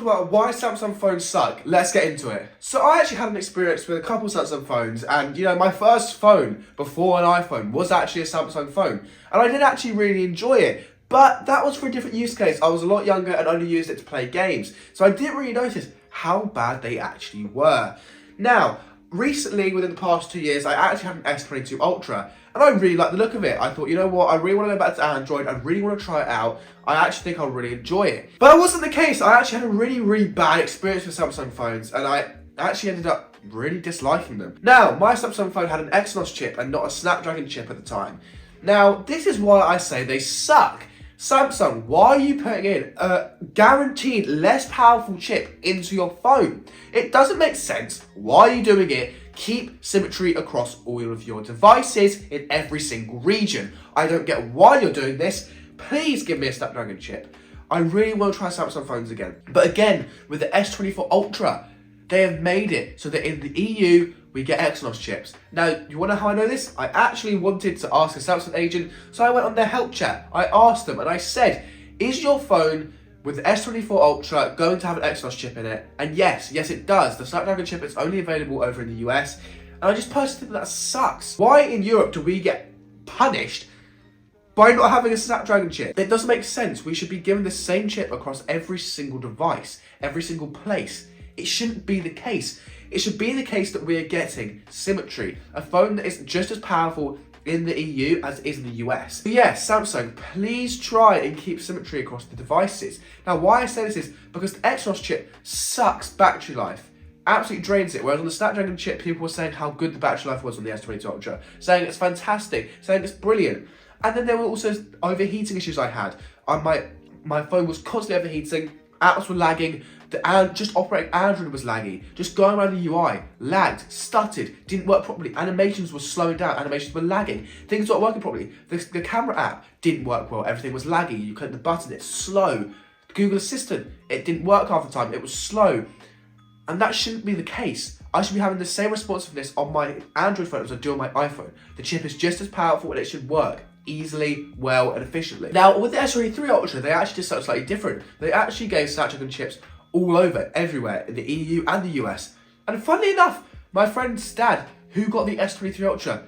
about why Samsung phones suck, let's get into it. So I actually had an experience with a couple Samsung phones, and my first phone before an iPhone was actually a Samsung phone. And I did actually really enjoy it. But that was for a different use case. I was a lot younger and only used it to play games. So I didn't really notice how bad they actually were. Now, recently, within the past 2 years, I actually had an S22 Ultra. And I really like the look of it. I thought, you know what, I really want to go back to Android. I really want to try it out. I actually think I'll really enjoy it. But that wasn't the case. I actually had a really, really bad experience with Samsung phones. And I actually ended up really disliking them. Now, my Samsung phone had an Exynos chip and not a Snapdragon chip at the time. Now, this is why I say they suck. Samsung, why are you putting in a guaranteed less powerful chip into your phone? It doesn't make sense. Why are you doing it? Keep symmetry across all of your devices in every single region. I don't get why you're doing this. Please give me a Snapdragon chip. I really want to try Samsung phones again. But again, with the S24 Ultra, they have made it so that in the EU, we get Exynos chips. Now, you want to know how I know this? I actually wanted to ask a Samsung agent, so I went on their help chat. I asked them and I said, is your phone with the S24 Ultra going to have an Exynos chip in it? And yes it does. The Snapdragon chip is only available over in the US. And I just personally think that sucks. Why in Europe do we get punished by not having a Snapdragon chip? It doesn't make sense. We should be given the same chip across every single device, every single place. It shouldn't be the case. It should be the case that we are getting symmetry, a phone that is just as powerful in the EU as it is in the US. But yes, Samsung, please try and keep symmetry across the devices. Now, why I say this is because the Exynos chip sucks battery life. Absolutely drains it. Whereas on the Snapdragon chip, people were saying how good the battery life was on the S22 Ultra, saying it's fantastic, saying it's brilliant. And then there were also overheating issues I had. My phone was constantly overheating, apps were lagging, just operating Android was laggy. Just going around the UI, lagged, stuttered, didn't work properly. Animations were slowing down, animations were lagging. Things weren't working properly. The camera app didn't work well, everything was laggy. You click the button, it's slow. The Google Assistant, it didn't work half the time, it was slow. And that shouldn't be the case. I should be having the same responsiveness on my Android phone as I do on my iPhone. The chip is just as powerful and it should work easily, well, and efficiently. Now, with the S23 Ultra, they actually did something slightly different. They actually gave Snapdragon chips all over, everywhere, in the EU and the US. And funnily enough, my friend's dad, who got the S23 Ultra,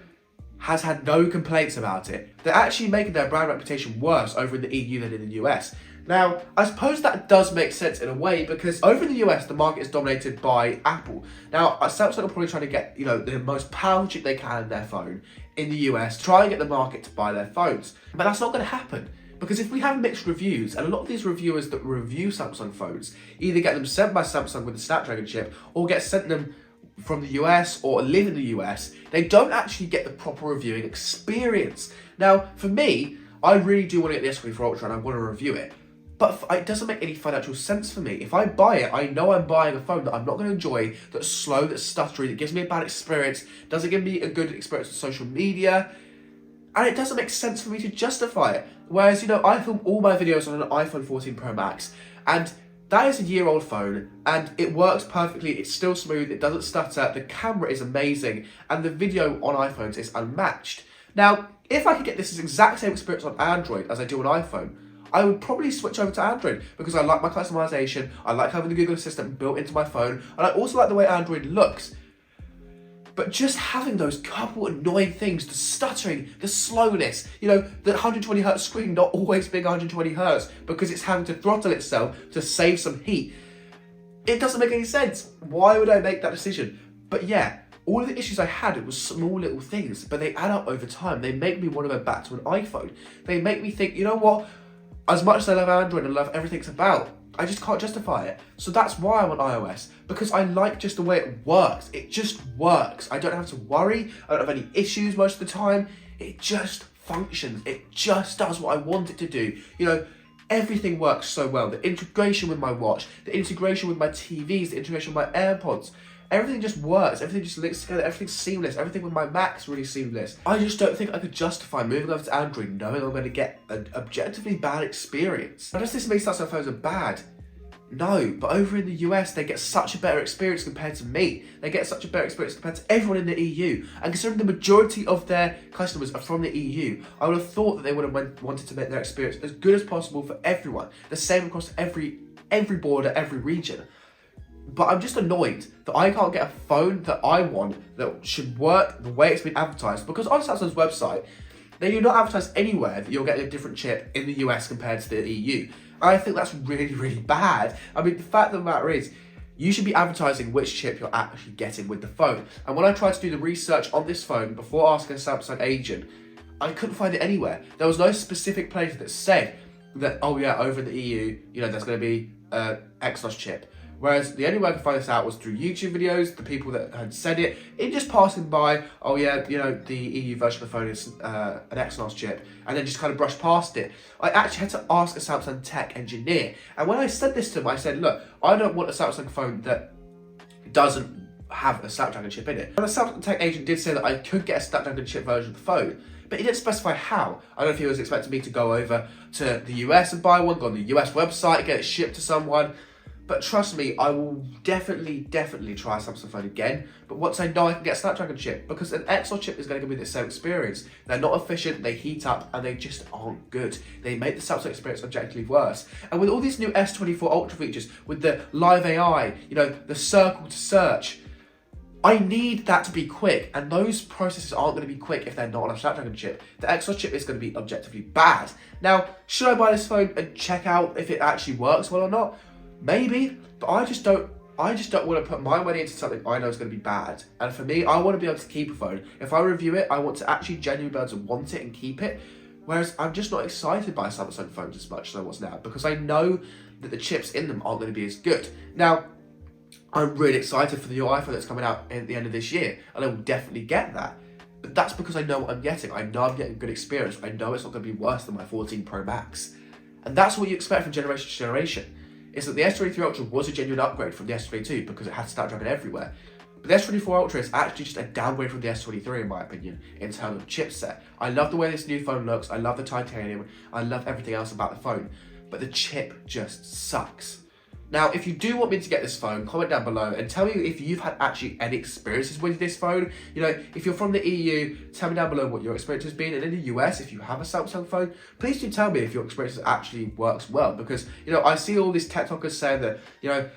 has had no complaints about it. They're actually making their brand reputation worse over in the EU than in the US. Now, I suppose that does make sense in a way because over in the US, the market is dominated by Apple. Now, Samsung are probably trying to get, the most powerful chip they can in their phone in the US, try and get the market to buy their phones. But that's not going to happen. Because if we have mixed reviews, and a lot of these reviewers that review Samsung phones either get them sent by Samsung with the Snapdragon chip or get sent them from the US or live in the US, they don't actually get the proper reviewing experience. Now, for me, I really do want to get the S24 Ultra and I want to review it. But it doesn't make any financial sense for me. If I buy it, I know I'm buying a phone that I'm not going to enjoy, that's slow, that's stuttery, that gives me a bad experience, doesn't give me a good experience on social media, and it doesn't make sense for me to justify it. Whereas, I film all my videos on an iPhone 14 Pro Max, and that is a year-old phone, and it works perfectly, it's still smooth, it doesn't stutter, the camera is amazing, and the video on iPhones is unmatched. Now, if I could get this exact same experience on Android as I do on iPhone, I would probably switch over to Android because I like my customization, I like having the Google Assistant built into my phone, and I also like the way Android looks. But just having those couple annoying things, the stuttering, the slowness, the 120Hz screen not always being 120Hz because it's having to throttle itself to save some heat. It doesn't make any sense. Why would I make that decision? But yeah, all of the issues I had, it was small little things, but they add up over time. They make me want to go back to an iPhone. They make me think, you know what? As much as I love Android and love everything it's about, I just can't justify it. So that's why I'm on iOS, because I like just the way it works. It just works. I don't have to worry. I don't have any issues most of the time. It just functions. It just does what I want it to do. Everything works so well. The integration with my watch, the integration with my TVs, the integration with my AirPods, everything just works. Everything just links together. Everything's seamless. Everything with my Mac's really seamless. I just don't think I could justify moving over to Android knowing I'm going to get an objectively bad experience. Now, does this mean Samsung phones are bad? No, but over in the US, they get such a better experience compared to me. They get such a better experience compared to everyone in the EU. And considering the majority of their customers are from the EU, I would have thought that they would have wanted to make their experience as good as possible for everyone. The same across every every border, every region. But I'm just annoyed that I can't get a phone that I want that should work the way it's been advertised, because on Samsung's website, they do not advertise anywhere that you're getting a different chip in the US compared to the EU. And I think that's really, really bad. I mean, the fact of the matter is, you should be advertising which chip you're actually getting with the phone. And when I tried to do the research on this phone before asking a Samsung agent, I couldn't find it anywhere. There was no specific place that said that, oh yeah, over in the EU, there's going to be an Exynos chip. Whereas the only way I could find this out was through YouTube videos, the people that had said it, in just passing by, oh yeah, the EU version of the phone is an Exynos chip, and then just kind of brushed past it. I actually had to ask a Samsung tech engineer, and when I said this to him, I said, look, I don't want a Samsung phone that doesn't have a Snapdragon chip in it. And the Samsung tech agent did say that I could get a Snapdragon chip version of the phone, but he didn't specify how. I don't know if he was expecting me to go over to the US and buy one, go on the US website, get it shipped to someone. But trust me, I will definitely try a Samsung phone again. But once I know I can get a Snapdragon chip, because an Exynos chip is going to give me the same experience. They're not efficient, they heat up, and they just aren't good. They make the Samsung experience objectively worse. And with all these new S24 Ultra features, with the live AI, the circle to search, I need that to be quick, and those processes aren't going to be quick if they're not on a Snapdragon chip. The Exynos chip is going to be objectively bad. Now, should I buy this phone and check out if it actually works well or not? Maybe, but I just don't want to put my money into something I know is going to be bad. And for me, I want to be able to keep a phone. If I review it, I want to actually genuinely be able to want it and keep it. Whereas I'm just not excited by Samsung phones as much as I was now, because I know that the chips in them aren't going to be as good. Now, I'm really excited for the new iPhone that's coming out at the end of this year, and I will definitely get that. But that's because I know what I'm getting. I know I'm getting a good experience. I know it's not going to be worse than my 14 Pro Max. And that's what you expect from generation to generation. Is that the S23 Ultra was a genuine upgrade from the S22 because it had Snapdragon everywhere. But the S24 Ultra is actually just a downgrade from the S23 in my opinion, in terms of chipset. I love the way this new phone looks, I love the titanium, I love everything else about the phone, but the chip just sucks. Now, if you do want me to get this phone, comment down below and tell me if you've had actually any experiences with this phone. If you're from the EU, tell me down below what your experience has been. And in the US, if you have a Samsung phone, please do tell me if your experience actually works well. Because, I see all these tech talkers saying that,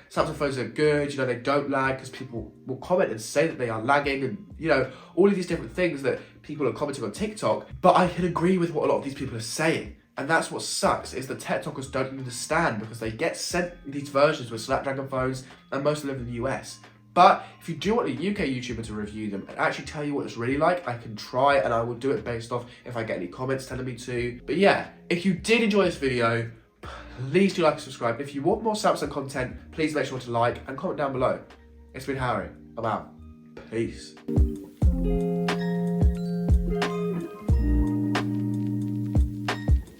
Samsung phones are good, they don't lag, because people will comment and say that they are lagging, and, all of these different things that people are commenting on TikTok. But I can agree with what a lot of these people are saying. And that's what sucks, is the tech talkers don't understand, because they get sent these versions with Snapdragon phones, and most of them live in the US. But if you do want a UK YouTuber to review them and actually tell you what it's really like, I can try, and I will do it based off if I get any comments telling me to. But yeah, if you did enjoy this video, please do like and subscribe. If you want more Samsung content, please make sure to like and comment down below. It's been Harry. I'm out. Peace.